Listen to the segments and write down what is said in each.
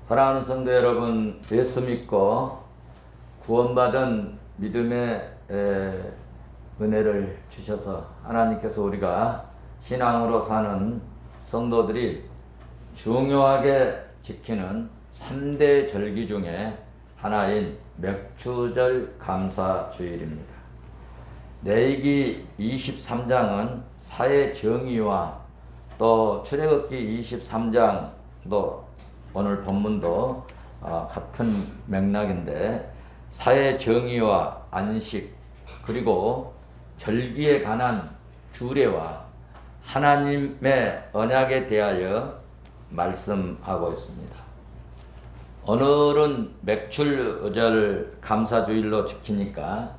사랑하는 성도 여러분, 예수 믿고 구원받은 믿음의 은혜를 주셔서 하나님께서 우리가 신앙으로 사는 성도들이 중요하게 지키는 3대 절기 중에 하나인 맥추절 감사주일입니다. 레위기 23장은 사회 정의와 또 출애굽기 23장도 오늘 본문도 같은 맥락인데 사회 정의와 안식 그리고 절기에 관한 규례와 하나님의 언약에 대하여 말씀하고 있습니다. 오늘은 맥추절 감사주일로 지키니까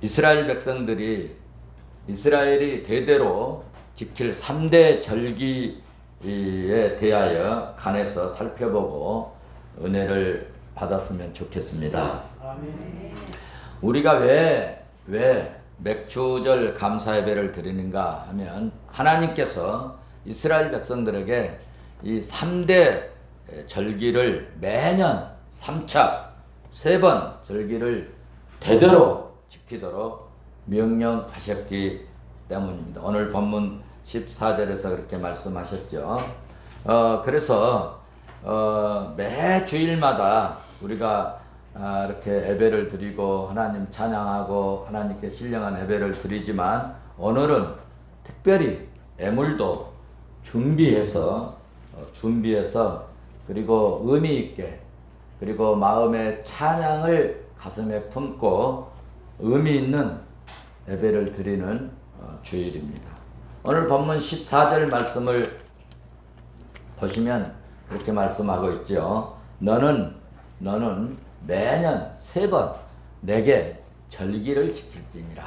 이스라엘 백성들이 이스라엘이 대대로 지킬 3대 절기에 대하여 관해서 살펴보고 은혜를 받았으면 좋겠습니다. 우리가 왜 맥추절 감사 예배를 드리는가 하면 하나님께서 이스라엘 백성들에게 이 3대 절기를 매년 3차 3번 절기를 대대로 지키도록 명령하셨기 때문입니다. 오늘 본문 14절에서 그렇게 말씀하셨죠. 그래서 매 주일마다 우리가 이렇게 예배를 드리고 하나님 찬양하고 하나님께 신령한 예배를 드리지만 오늘은 특별히 예물도 준비해서 그리고 의미 있게 그리고 마음의 찬양을 가슴에 품고 의미 있는 예배를 드리는 주일입니다. 오늘 본문 14절 말씀을 보시면 그렇게 말씀하고 있죠. 너는 매년 3번 내게 절기를 지킬지니라.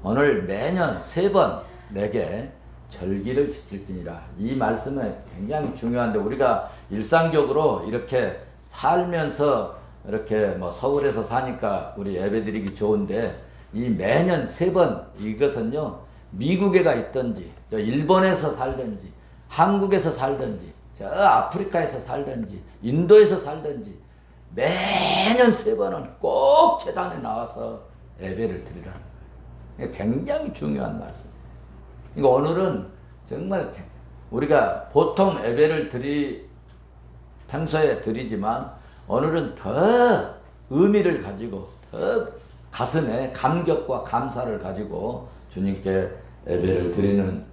오늘 매년 3번 내게 절기를 지킬지니라. 이 말씀은 굉장히 중요한데 우리가 일상적으로 이렇게 살면서 이렇게 뭐 서울에서 사니까 우리 예배드리기 좋은데 이 매년 3번 이것은요 미국에 가 있든지 저 일본에서 살든지 한국에서 살든지 저 아프리카에서 살든지 인도에서 살든지 매년 3번은 꼭 제단에 나와서 예배를 드리라는 거예요. 굉장히 중요한 말씀이에요. 그러니까 오늘은 정말 우리가 보통 예배를 평소에 드리지만 오늘은 더 의미를 가지고 더 가슴에 감격과 감사를 가지고 주님께 예배를 드리는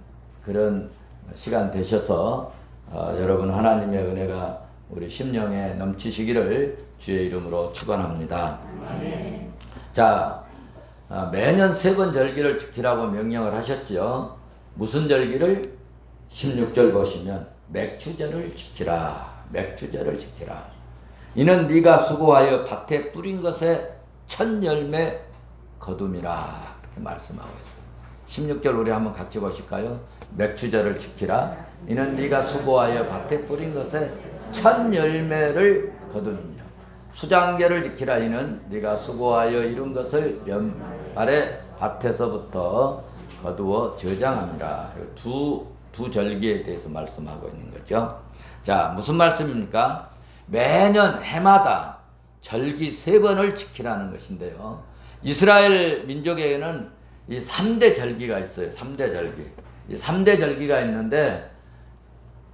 그런 시간 되셔서 여러분 하나님의 은혜가 우리 심령에 넘치시기를 주의 이름으로 축원합니다. 자, 매년 3번 절기를 지키라고 명령을 하셨죠. 무슨 절기를? 16절 보시면 맥추절을 지키라. 맥추절을 지키라. 이는 네가 수고하여 밭에 뿌린 것에 첫 열매 거둠이라. 이렇게 말씀하고 있습니다. 16절 우리 한번 같이 보실까요? 맥추절을 지키라. 이는 네가 수고하여 밭에 뿌린 것에 첫 열매를 거두니라. 수장절을 지키라. 이는 네가 수고하여 이룬 것을 연말에 밭에서부터 거두어 저장함이라. 두 절기에 대해서 말씀하고 있는 거죠. 자, 무슨 말씀입니까? 매년 해마다 절기 3번을 지키라는 것인데요. 이스라엘 민족에게는 이 3대 절기가 있어요. 3대 절기. 이 3대 절기가 있는데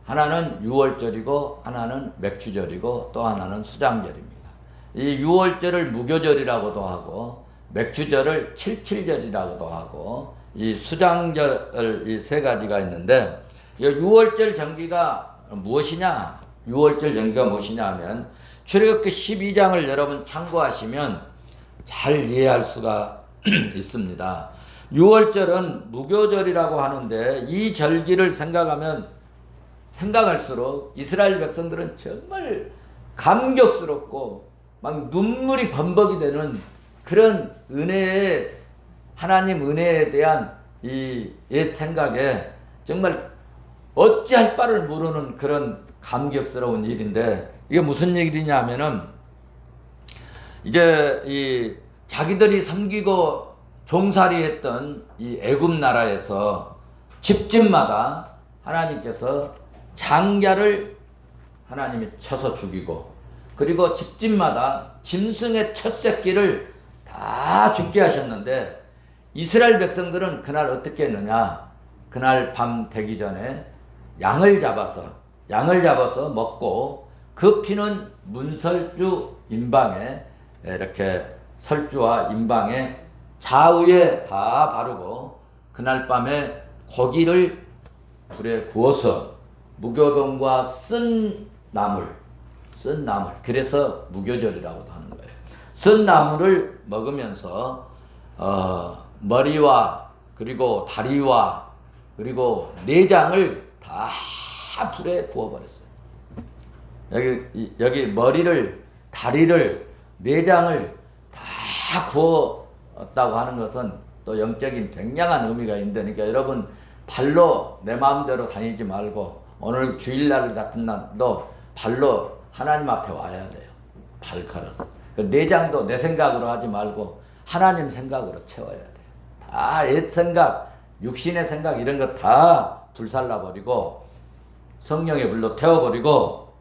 하나는 유월절이고 하나는 맥추절이고 또 하나는 수장절입니다. 이 유월절을 무교절이라고도 하고 맥추절을 칠칠절이라고도 하고 이 수장절 이 3가지가 있는데 이 유월절 절기가 무엇이냐? 유월절 절기가 무엇이냐 하면 출애굽기 12장을 여러분 참고하시면 잘 이해할 수가 있습니다. 유월절은 무교절이라고 하는데 이 절기를 생각할수록 이스라엘 백성들은 정말 감격스럽고 막 눈물이 범벅이 되는 그런 하나님 은혜에 대한 이 옛 생각에 정말 어찌할 바를 모르는 그런 감격스러운 일인데 이게 무슨 일이냐 하면은 이제 자기들이 섬기고 종살이 했던 이 애굽 나라에서 집집마다 하나님께서 장자를 하나님이 쳐서 죽이고, 그리고 집집마다 짐승의 첫 새끼를 다 죽게 하셨는데, 이스라엘 백성들은 그날 어떻게 했느냐? 그날 밤 되기 전에 양을 잡아서 먹고, 그 피는 문설주 임방에, 이렇게 설주와 임방에 좌우에 다 바르고, 그날 밤에 고기를 불에 구워서 무교병과 쓴 나물, 그래서 무교절이라고도 하는 거예요. 쓴 나물을 먹으면서 머리와 그리고 다리와 그리고 내장을 다 불에 구워버렸어요. 여기 머리를, 다리를, 내장을 다 구웠다고 하는 것은 또 영적인 굉장한 의미가 있는데, 그러니까 여러분 발로 내 마음대로 다니지 말고, 오늘 주일날 같은 날도 발로 하나님 앞에 와야 돼요. 발 걸어서. 그 내장도 내 생각으로 하지 말고 하나님 생각으로 채워야 돼요. 다 옛 생각, 육신의 생각 이런 거 다 불살라버리고 성령의 불로 태워버리고,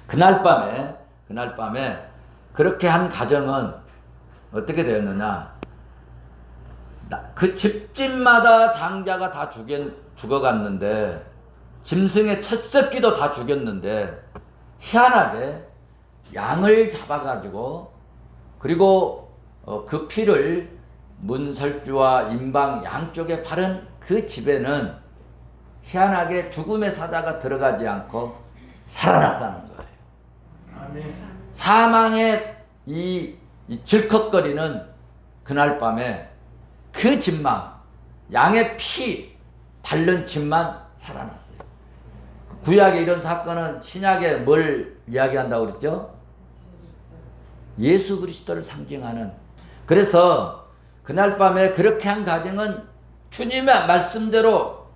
그날 밤에 그렇게 한 가정은 어떻게 되었느냐? 그 집집마다 장자가 다 죽어갔는데, 짐승의 첫 새끼도 다 죽였는데, 희한하게 양을 잡아가지고, 그리고 그 피를 문설주와 임방 양쪽에 바른 그 집에는 희한하게 죽음의 사자가 들어가지 않고 살아났다는 거예요. 아멘. 사망의 이 질컥거리는 그날 밤에 그 집만, 양의 피 바른 집만 살아났어요. 구약의 이런 사건은 신약에 뭘 이야기한다고 그랬죠? 예수 그리스도를 상징하는. 그래서 그날 밤에 그렇게 한 가정은 주님의 말씀대로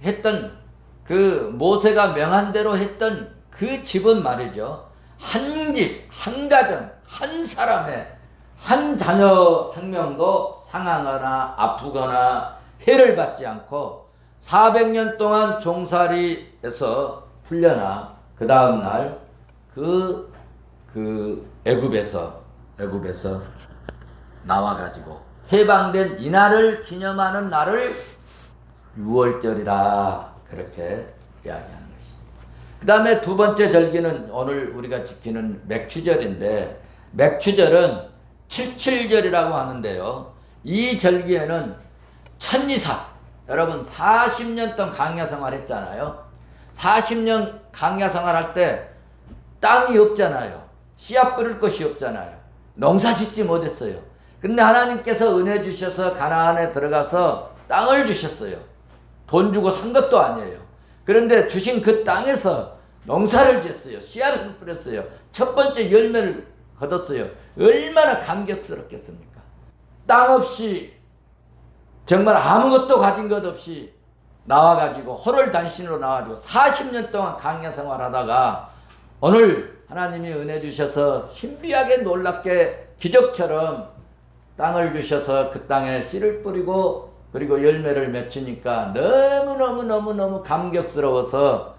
했던, 그 모세가 명한 대로 했던 그 집은 말이죠, 한 집, 한 가정, 한 사람의 한 자녀 생명도 상하거나 아프거나 해를 받지 않고 400년 동안 종살이에서 풀려나 그 다음날 그 애굽에서 나와가지고 해방된 이날을 기념하는 날을 6월절이라 그렇게 이야기하는 것입니다. 그 다음에 두 번째 절기는 오늘 우리가 지키는 맥추절인데, 맥추절은 칠칠절이라고 하는데요, 이 절기에는 천이삭, 여러분 40년 동안 강야 생활했잖아요. 40년 강야 생활할 때 땅이 없잖아요. 씨앗 뿌릴 것이 없잖아요. 농사 짓지 못했어요. 근데 하나님께서 은혜 주셔서 가나안에 들어가서 땅을 주셨어요. 돈 주고 산 것도 아니에요. 그런데 주신 그 땅에서 농사를 지었어요. 씨앗을 뿌렸어요. 첫 번째 열매를 거뒀어요. 얼마나 감격스럽겠습니까? 땅 없이 정말 아무것도 가진 것 없이 나와가지고 홀홀단신으로 나와가지고 40년 동안 강야 생활하다가 오늘 하나님이 은혜 주셔서 신비하게 놀랍게 기적처럼 땅을 주셔서 그 땅에 씨를 뿌리고 그리고 열매를 맺히니까 너무너무 감격스러워서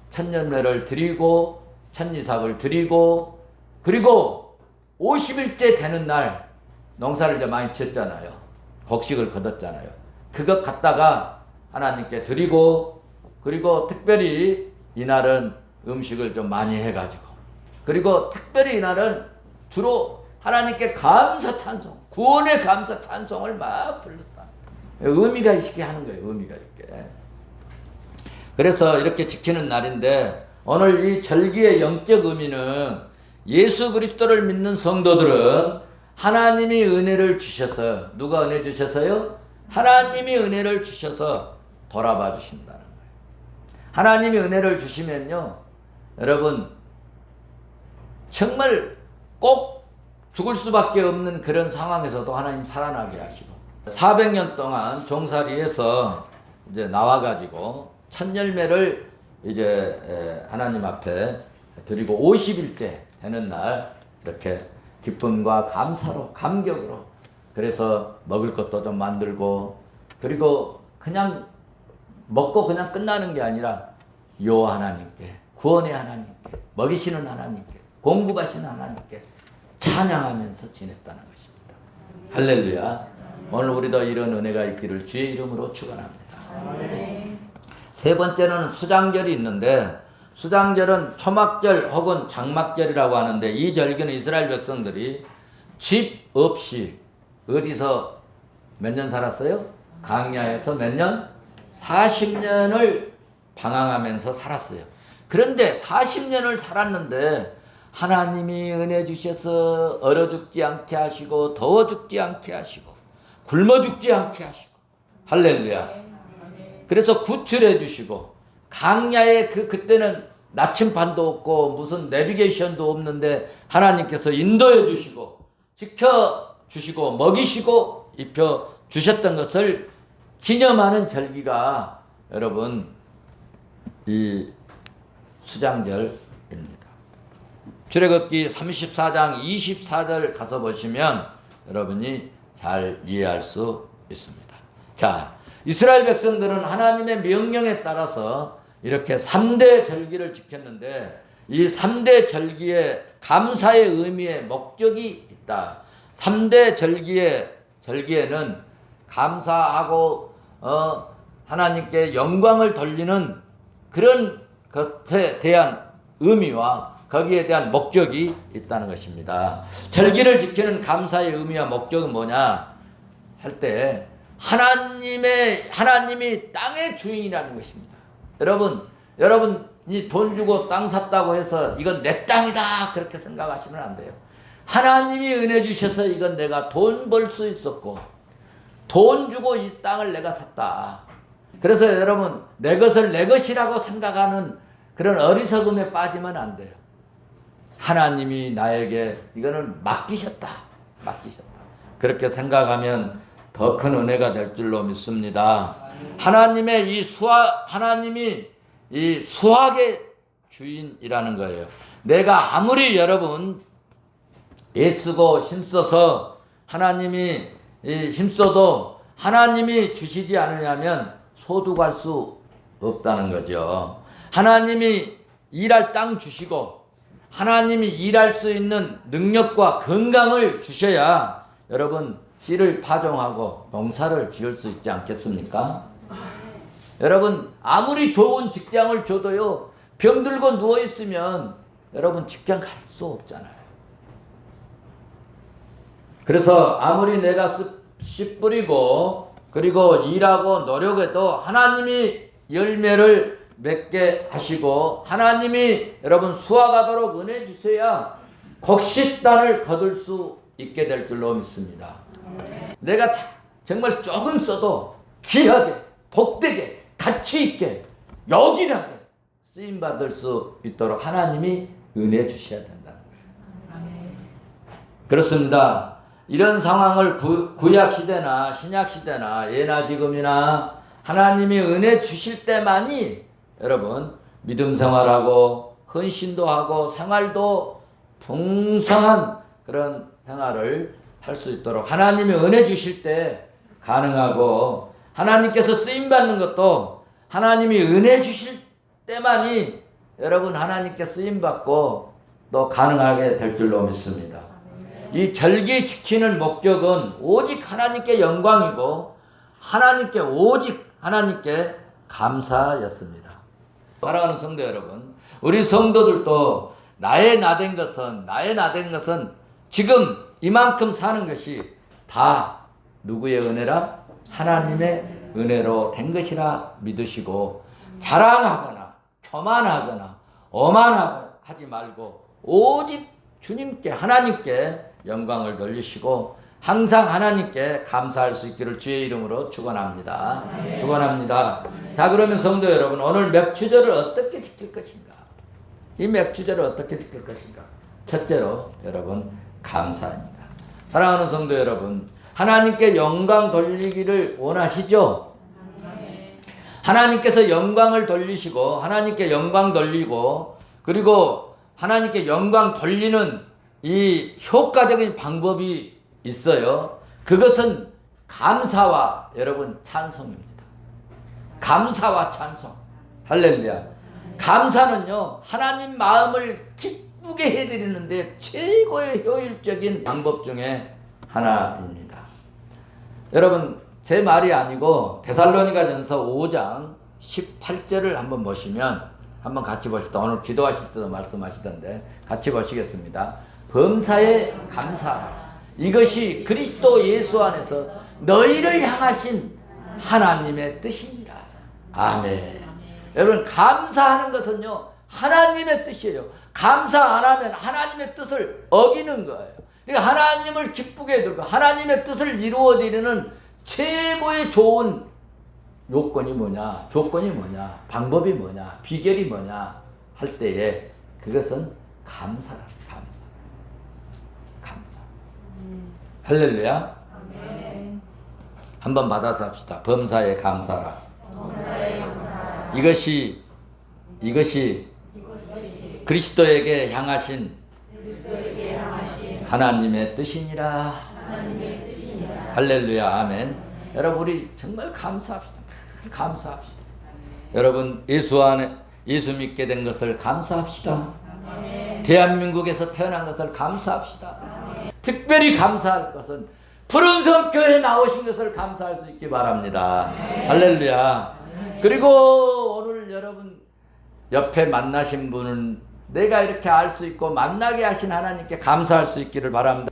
천열매를 드리고 천이삭을 드리고, 그리고 50일째 되는 날 농사를 이제 많이 지었잖아요. 곡식을 거뒀잖아요. 그것 갖다가 하나님께 드리고, 그리고 특별히 이날은 음식을 좀 많이 해가지고, 그리고 특별히 이날은 주로 하나님께 감사 찬송, 구원의 감사 찬송을 막 불렀다. 의미가 있게 하는 거예요. 의미가 있게. 그래서 이렇게 지키는 날인데, 오늘 이 절기의 영적 의미는 예수 그리스도를 믿는 성도들은 하나님이 은혜를 주셔서, 누가 은혜 주셔서요? 하나님이 은혜를 주셔서 돌아봐 주신다는 거예요. 하나님이 은혜를 주시면요, 여러분 정말 꼭 죽을 수밖에 없는 그런 상황에서도 하나님 살아나게 하시고, 400년 동안 종살이에서 이제 나와가지고 첫 열매를 이제 하나님 앞에 드리고 50일째 되는 날 이렇게 기쁨과 감사로, 감격으로, 그래서 먹을 것도 좀 만들고, 그리고 그냥 먹고 그냥 끝나는 게 아니라 요 하나님께, 구원의 하나님, 먹이시는 하나님께, 공급하시는 하나님께 찬양하면서 지냈다는 것입니다. 할렐루야. 오늘 우리도 이런 은혜가 있기를 주의 이름으로 축원합니다. 세 번째는 수장절이 있는데, 수장절은 초막절 혹은 장막절이라고 하는데, 이 절기는 이스라엘 백성들이 집 없이 어디서 몇 년 살았어요? 광야에서 몇 년? 40년을 방황하면서 살았어요. 그런데 40년을 살았는데 하나님이 은혜 주셔서 얼어 죽지 않게 하시고, 더워 죽지 않게 하시고, 굶어 죽지 않게 하시고, 할렐루야. 그래서 구출해 주시고, 광야에 그때는 나침반도 없고 무슨 내비게이션도 없는데 하나님께서 인도해 주시고 지켜 주시고 먹이시고 입혀 주셨던 것을 기념하는 절기가 여러분 이 수장절입니다. 출애굽기 34장 24절 가서 보시면 여러분이 잘 이해할 수 있습니다. 자, 이스라엘 백성들은 하나님의 명령에 따라서 이렇게 3대 절기를 지켰는데, 이 3대 절기에 감사의 의미의 목적이 있다. 3대 절기에는 감사하고 하나님께 영광을 돌리는 그런 것에 대한 의미와 거기에 대한 목적이 있다는 것입니다. 절기를 지키는 감사의 의미와 목적은 뭐냐 할 때, 하나님이 땅의 주인이라는 것입니다. 여러분이 돈 주고 땅 샀다고 해서 이건 내 땅이다 그렇게 생각하시면 안 돼요. 하나님이 은혜 주셔서 이건 내가 돈 벌 수 있었고, 돈 주고 이 땅을 내가 샀다. 그래서 여러분, 내 것을 내 것이라고 생각하는 그런 어리석음에 빠지면 안 돼요. 하나님이 나에게 이거는 맡기셨다. 그렇게 생각하면 더 큰 은혜가 될 줄로 믿습니다. 하나님이 이 수확의 주인이라는 거예요. 내가 아무리 여러분 애쓰고 힘써서 하나님이 힘써도 하나님이 주시지 않으냐면 소득할 수 없다는 거죠. 하나님이 일할 땅 주시고 하나님이 일할 수 있는 능력과 건강을 주셔야 여러분 씨를 파종하고 농사를 지을 수 있지 않겠습니까? 여러분 아무리 좋은 직장을 줘도요, 병들고 누워있으면 여러분 직장 갈 수 없잖아요. 그래서 아무리 내가 씨 뿌리고 그리고 일하고 노력해도 하나님이 열매를 맺게 하시고 하나님이 여러분 수확하도록 은혜 주셔야 곡식단을 거둘 수 있게 될 줄로 믿습니다. 내가 정말 조금 써도 귀하게 복되게 가치 있게 요긴하게 쓰임받을 수 있도록 하나님이 은혜 주셔야 된다는 거예요. 그렇습니다. 이런 상황을 구약시대나 신약시대나 예나 지금이나 하나님이 은혜 주실 때만이 여러분 믿음 생활하고 헌신도 하고 생활도 풍성한 그런 생활을 할 수 있도록 하나님이 은혜 주실 때 가능하고, 하나님께서 쓰임받는 것도 하나님이 은혜 주실 때만이 여러분 하나님께 쓰임받고 또 가능하게 될 줄로 믿습니다. 이 절기 지키는 목적은 오직 하나님께 영광이고 오직 하나님께 감사였습니다. 사랑하는 성도 여러분, 우리 성도들도 나의 나된 것은 지금 이만큼 사는 것이 다 누구의 은혜라? 하나님의 은혜로 된 것이라 믿으시고, 자랑하거나 교만하거나 오만하지 말고 오직 주님께 하나님께 영광을 돌리시고 항상 하나님께 감사할 수 있기를 주의 이름으로 축원합니다. 축원합니다. 자, 그러면 성도 여러분, 오늘 맥추절을 어떻게 지킬 것인가? 이 맥추절을 어떻게 지킬 것인가? 첫째로 여러분 감사입니다. 사랑하는 성도 여러분, 하나님께 영광 돌리기를 원하시죠? 하나님께서 영광을 돌리시고 하나님께 영광 돌리고 그리고 하나님께 영광 돌리는 이 효과적인 방법이 있어요. 그것은 감사와 여러분 찬송입니다. 감사와 찬송. 할렐루야. 감사는요, 하나님 마음을 기쁘게 해드리는데 최고의 효율적인 방법 중에 하나입니다. 여러분, 제 말이 아니고 데살로니가전서 5장 18절을 한번 보시면, 한번 같이 보십시다. 오늘 기도하실 때도 말씀하시던데 같이 보시겠습니다. 범사에 감사하라. 이것이 그리스도 예수 안에서 너희를 향하신 하나님의 뜻이니라. 아멘. 여러분, 감사하는 것은요, 하나님의 뜻이에요. 감사 안 하면 하나님의 뜻을 어기는 거예요. 그러니까 하나님을 기쁘게 해드리고 하나님의 뜻을 이루어드리는 최고의 좋은 요건이 뭐냐, 조건이 뭐냐, 방법이 뭐냐, 비결이 뭐냐 할 때에 그것은 감사라. 감사. 할렐루야. 한번 받아서 합시다. 범사에 감사라. 이것이 그리스도에게 향하신 하나님의 뜻이니라. 할렐루야. 아멘. 여러분, 우리 정말 감사합시다. 감사합시다. 여러분, 예수 믿게 된 것을 감사합시다. 대한민국에서 태어난 것을 감사합시다. 특별히 감사할 것은 푸른 성교회에 나오신 것을 감사할 수 있기 바랍니다. 할렐루야. 그리고 오늘 여러분 옆에 만나신 분은 내가 이렇게 알 수 있고 만나게 하신 하나님께 감사할 수 있기를 바랍니다.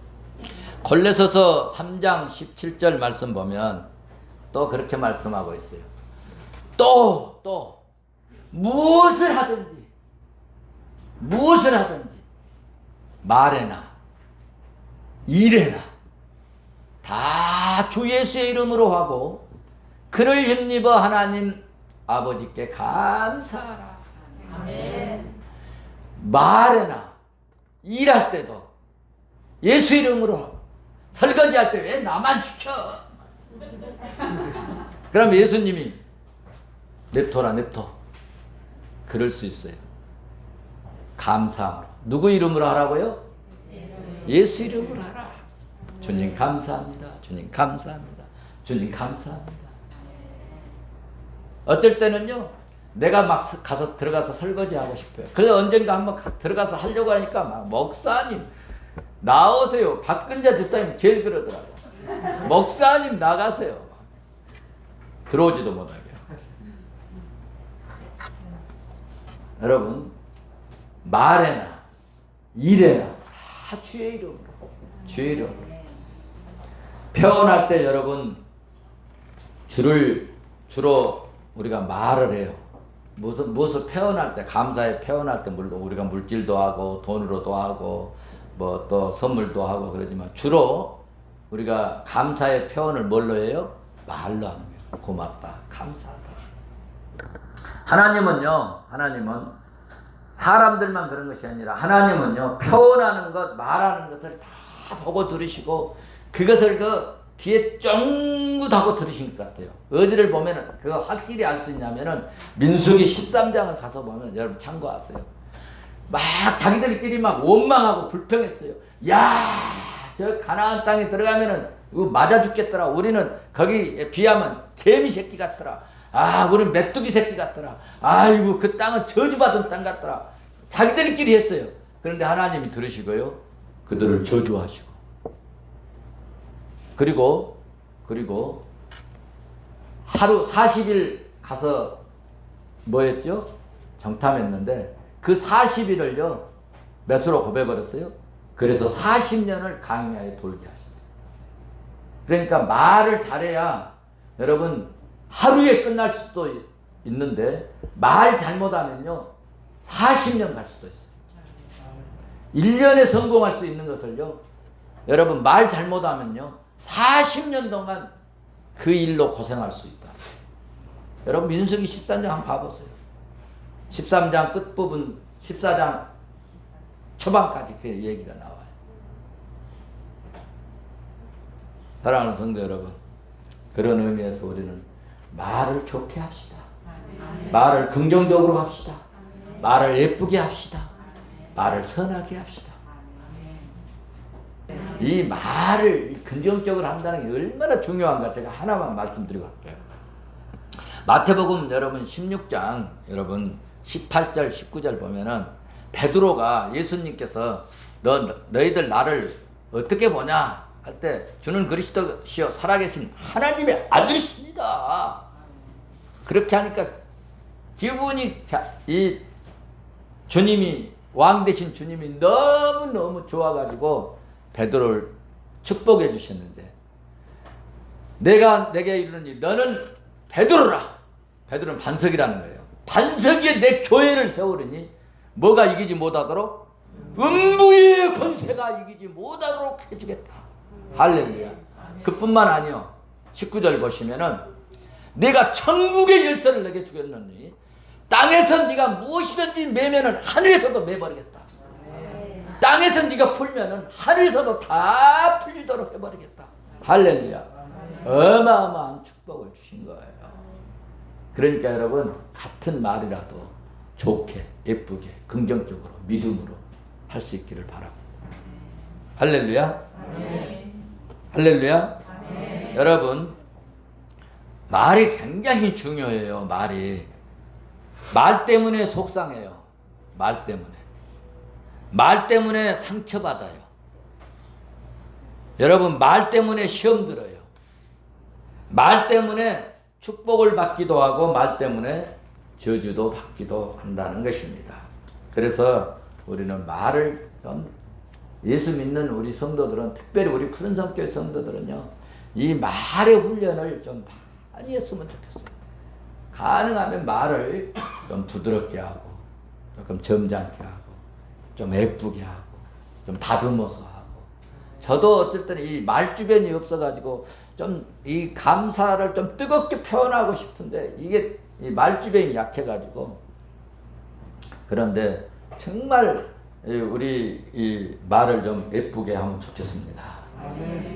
골로새서 3장 17절 말씀 보면 또 그렇게 말씀하고 있어요. 또 무엇을 하든지 말에나 일에나 다 주 예수의 이름으로 하고 그를 힘입어 하나님 아버지께 감사하라. 아멘. 말에나 일할 때도 예수 이름으로 하고, 설거지할 때 왜 나만 시켜? 그럼 예수님이 냅둬라. 그럴 수 있어요. 감사함으로. 누구 이름으로 하라고요? 예수 이름으로 하라. 주님 감사합니다. 주님 감사합니다. 주님 감사합니다. 어쩔 때는요, 내가 막 들어가서 설거지하고 싶어요. 그래서 언젠가 한번 들어가서 하려고 하니까 막 목사님 나오세요. 박근자 집사님 제일 그러더라고요. 목사님 나가세요. 들어오지도 못하게. 여러분, 말에나 일에나 다 주의 이름으로. 표현할 때 여러분, 주로 우리가 말을 해요. 무엇을 표현할 때, 감사에 표현할 때 물론 우리가 물질도 하고 돈으로도 하고 뭐 또 선물도 하고 그러지만 주로 우리가 감사의 표현을 뭘로 해요? 말로 하는 거예요. 고맙다, 감사하다. 하나님은 사람들만 그런 것이 아니라 하나님은요, 표현하는 것, 말하는 것을 다 보고 들으시고 그것을 귀에 쫑긋하고 들으신 것 같아요. 어디를 보면은 그거 확실히 알 수 있냐면은 민수기 13장을 가서 보면 여러분 참고하세요. 막 자기들끼리 막 원망하고 불평했어요. 야, 저 가나안 땅에 들어가면은 이거 맞아 죽겠더라. 우리는 거기 비하면 개미 새끼 같더라. 아, 우리는 메뚜기 새끼 같더라. 아이고, 그 땅은 저주받은 땅 같더라. 자기들끼리 했어요. 그런데 하나님이 들으시고요, 그들을 저주하시고, 그리고 하루 40일 가서 뭐 했죠? 정탐했는데 그 40일을요 몇으로 곱해버렸어요? 그래서 40년을 강야에 돌게 하셨어요. 그러니까 말을 잘해야 여러분 하루에 끝날 수도 있는데 말 잘못하면요 40년 갈 수도 있어요. 1년에 성공할 수 있는 것을요 여러분 말 잘못하면요 40년 동안 그 일로 고생할 수 있다. 여러분 민수기 13장 한번 봐보세요. 13장 끝부분 14장 초반까지 그 얘기가 나와요. 사랑하는 성도 여러분, 그런 의미에서 우리는 말을 좋게 합시다. 말을 긍정적으로 합시다. 말을 예쁘게 합시다. 말을 선하게 합시다. 이 말을 긍정적으로 한다는 게 얼마나 중요한가 제가 하나만 말씀드리고 갈게요. 마태복음 여러분 16장 여러분 18절 19절 보면은 베드로가 예수님께서 너희들 나를 어떻게 보냐 할 때 주는 그리스도시요 살아계신 하나님의 아들이십니다. 그렇게 하니까 기분이 이 주님이 왕 되신 주님이 너무너무 좋아가지고 베드로를 축복해 주셨는데 내가 내게 이르노니 너는 베드로라. 베드로는 반석이라는 거예요. 반석 위에 내 교회를 세우리니 뭐가 이기지 못하도록 음부의 권세가 이기지 못하도록 해주겠다. 할렐루야. 그뿐만 아니요. 19절 보시면은 내가 천국의 열쇠를 내게 주겠느니 땅에서 네가 무엇이든지 매면은 하늘에서도 매버리겠다. 땅에서 네가 풀면은 하늘에서도 다 풀리도록 해버리겠다. 할렐루야. 어마어마한 축복을 주신 거예요. 그러니까 여러분 같은 말이라도 좋게 예쁘게 긍정적으로 믿음으로 할 수 있기를 바랍니다. 할렐루야. 할렐루야. 여러분 말이 굉장히 중요해요. 말 때문에 속상해요. 말 때문에 상처받아요. 여러분 말 때문에 시험 들어요. 말 때문에 축복을 받기도 하고 말 때문에 저주도 받기도 한다는 것입니다. 그래서 우리는 말을 좀 예수 믿는 우리 성도들은 특별히 우리 푸른성교회 성도들은요 이 말의 훈련을 좀 많이 했으면 좋겠어요. 가능하면 말을 좀 부드럽게 하고 조금 점잖게 하고 좀 예쁘게 하고 좀 다듬어서 하고 저도 어쨌든 이 말 주변이 없어가지고 좀 이 감사를 좀 뜨겁게 표현하고 싶은데 이게 이 말 주변이 약해가지고 그런데 정말 우리 이 말을 좀 예쁘게 하면 좋겠습니다.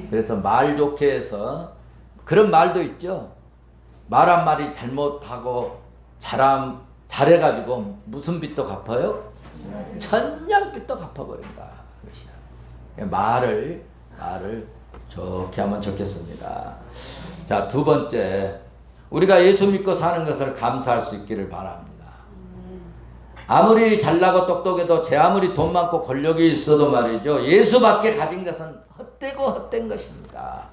그래서 말 좋게 해서 그런 말도 있죠. 말 한마디 잘못하고 잘해가지고 무슨 빚도 갚아요? 천냥빚도 갚아버린다. 말을 좋게 하면 좋겠습니다. 자, 두 번째, 우리가 예수 믿고 사는 것을 감사할 수 있기를 바랍니다. 아무리 잘나고 똑똑해도 제 아무리 돈 많고 권력이 있어도 말이죠. 예수밖에 가진 것은 헛되고 헛된 것입니다.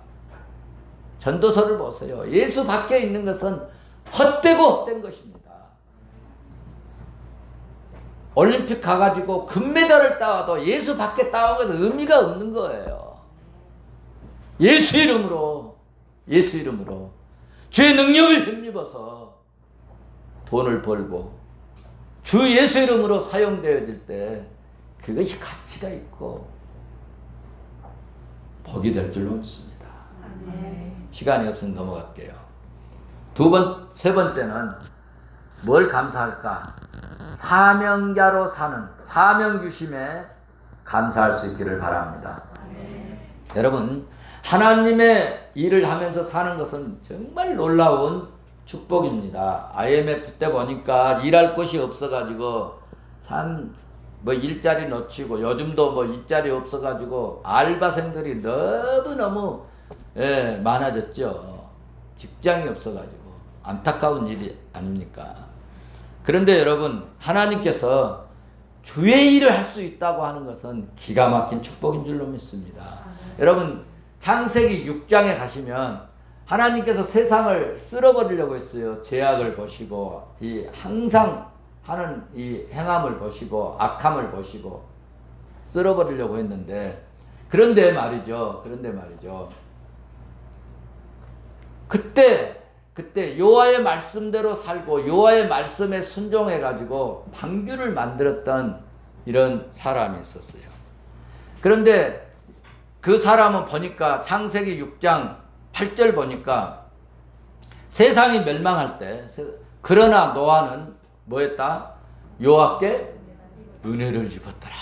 전도서를 보세요. 예수밖에 있는 것은 헛되고 헛된 것입니다. 올림픽 가가지고 금메달을 따와도 예수밖에 따온 것은 의미가 없는 거예요. 예수 이름으로 주의 능력을 힘입어서 돈을 벌고 주 예수 이름으로 사용되어질 때 그것이 가치가 있고 복이 될 줄로 믿습니다. 시간이 없으면 넘어갈게요. 세 번째는 뭘 감사할까? 사명자로 사는 사명 주심에 감사할 수 있기를 바랍니다. 여러분 하나님의 일을 하면서 사는 것은 정말 놀라운 축복입니다. IMF 때 보니까 일할 곳이 없어가지고 참 뭐 일자리 놓치고 요즘도 뭐 일자리 없어가지고 알바생들이 너무너무 많아졌죠. 직장이 없어가지고 안타까운 일이 아닙니까? 그런데 여러분 하나님께서 주의 일을 할 수 있다고 하는 것은 기가 막힌 축복인 줄로 믿습니다. 여러분 창세기 6장에 가시면 하나님께서 세상을 쓸어버리려고 했어요. 죄악을 보시고 이 항상 하는 이 행함을 보시고 악함을 보시고 쓸어버리려고 했는데 그런데 말이죠. 그때 여호와의 말씀대로 살고 여호와의 말씀에 순종해 가지고 방주를 만들었던 이런 사람이 있었어요. 그런데 그 사람은 보니까 창세기 6장 8절 보니까 세상이 멸망할 때 그러나 노아는 뭐했다? 여호와께 은혜를 입었더라.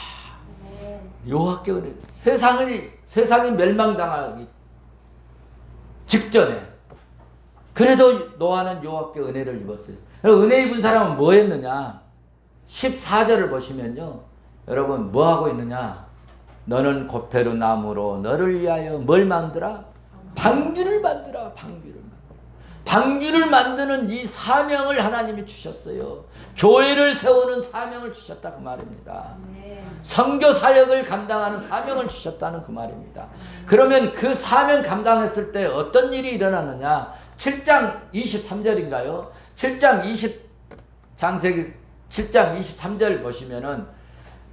여호와께 은혜. 세상이 멸망당하기 직전에 그래도 노아는 여호와께 은혜를 입었어요. 은혜 입은 사람은 뭐 했느냐? 14절을 보시면요. 여러분 뭐 하고 있느냐? 너는 고페르 나무로 너를 위하여 뭘 만들어? 방주를 만들어. 방주를 만드는 이 사명을 하나님이 주셨어요. 교회를 세우는 사명을 주셨다 그 말입니다. 선교 사역을 감당하는 사명을 주셨다는 그 말입니다. 그러면 그 사명 감당했을 때 어떤 일이 일어나느냐? 7장 23절인가요? 7장 23절 보시면은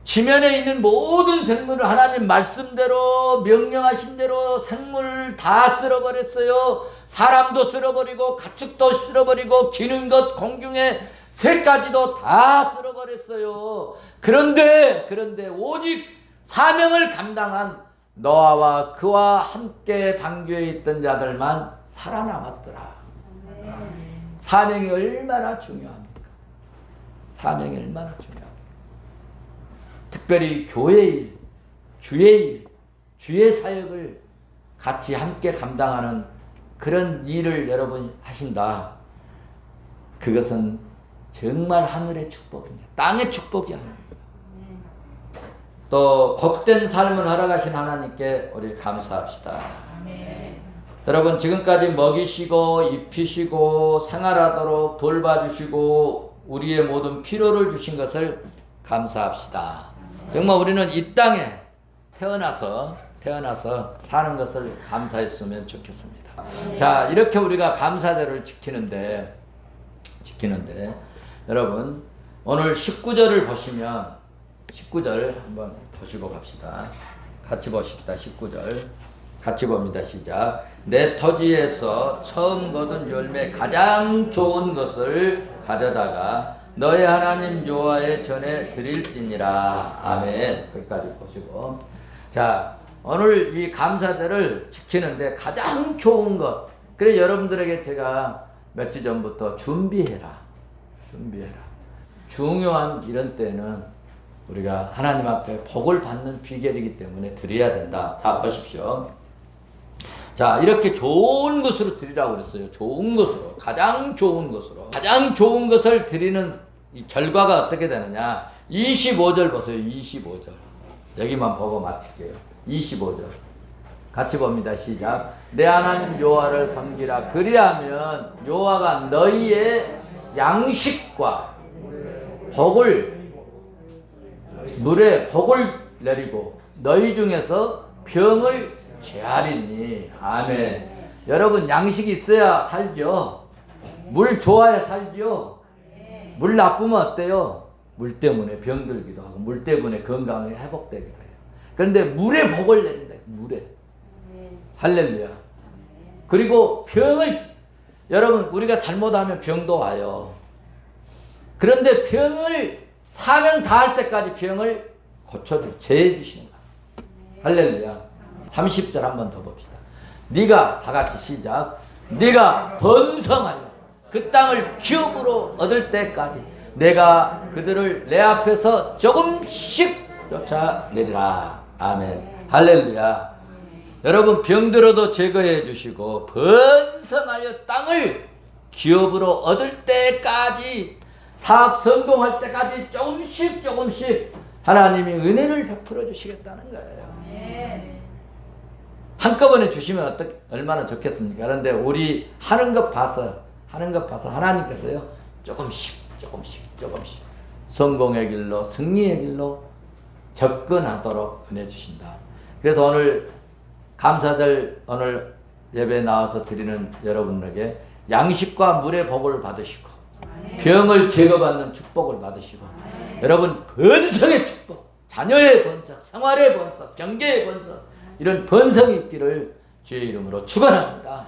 지면에 있는 모든 생물을 하나님 말씀대로 명령하신 대로 생물을 다 쓸어버렸어요. 사람도 쓸어버리고 가축도 쓸어버리고 기는 것 공중의 새까지도 다 쓸어버렸어요. 그런데 오직 사명을 감당한 노아와 그와 함께 방주에 있던 자들만 살아남았더라. 사명이 얼마나 중요합니까? 사명이 얼마나 중요합니까? 특별히 교회의 일, 주의 일, 주의 사역을 같이 함께 감당하는 그런 일을 여러분이 하신다. 그것은 정말 하늘의 축복입니다. 땅의 축복이 아닙니다. 또 복된 삶을 허락하신 하나님께 우리 감사합시다. 여러분 지금까지 먹이시고 입히시고 생활하도록 돌봐주시고 우리의 모든 필요를 주신 것을 감사합시다. 정말 우리는 이 땅에 태어나서 사는 것을 감사했으면 좋겠습니다. 자, 이렇게 우리가 감사절을 지키는데 여러분 오늘 19절을 보시면 19절 한번 보시고 갑시다. 같이 보십시다. 19절 같이 봅니다. 시작. 내 토지에서 처음 거둔 열매 가장 좋은 것을 가져다가 너의 하나님 여호와의 전에 드릴지니라. 아멘. 거기까지 보시고, 자 오늘 이 감사절을 지키는데 가장 좋은 것, 그래 여러분들에게 제가 몇 주 전부터 준비해라. 중요한 이런 때는 우리가 하나님 앞에 복을 받는 비결이기 때문에 드려야 된다. 자 보십시오. 자 이렇게 좋은 것으로 드리라고 그랬어요. 좋은 것으로, 가장 좋은 것으로. 가장 좋은 것을 드리는 이 결과가 어떻게 되느냐. 25절 보세요. 25절 여기만 보고 마칠게요. 25절 같이 봅니다. 시작. 내 하나님 여호와를 섬기라. 그리하면 여호와가 너희의 양식과 복을, 물에 복을 내리고 너희 중에서 병을 제하리니. 아멘. 여러분 양식이 있어야 살죠. 물 좋아야 살죠. 물 나쁘면 어때요? 물 때문에 병들기도 하고 물 때문에 건강이 회복되기도 해요. 그런데 물에 복을 내린다. 물에. 할렐루야. 그리고 병을, 여러분 우리가 잘못하면 병도 와요. 그런데 병을 사명 다할 때까지 병을 고쳐주고 제해주시는 거야. 할렐루야. 30절 한번 더 봅시다. 네가, 다 같이 시작. 네가 번성하여 그 땅을 기업으로 얻을 때까지 내가 그들을 내 앞에서 조금씩 쫓아내리라. 아멘. 할렐루야. 여러분 병들어도 제거해 주시고 번성하여 땅을 기업으로 얻을 때까지, 사업 성공할 때까지 조금씩 하나님이 은혜를 베풀어 주시겠다는 거예요. 한꺼번에 주시면 얼마나 좋겠습니까? 그런데 우리 하는 것 봐서 하나님께서요 조금씩 성공의 길로, 승리의 길로 접근하도록 은혜 주신다. 그래서 오늘 감사절, 오늘 예배 나와서 드리는 여러분에게 양식과 물의 복을 받으시고 병을 제거받는 축복을 받으시고, 여러분 번성의 축복, 자녀의 번성, 생활의 번성, 경제의 번성, 이런 번성이 있기를 주의 이름으로 축원합니다.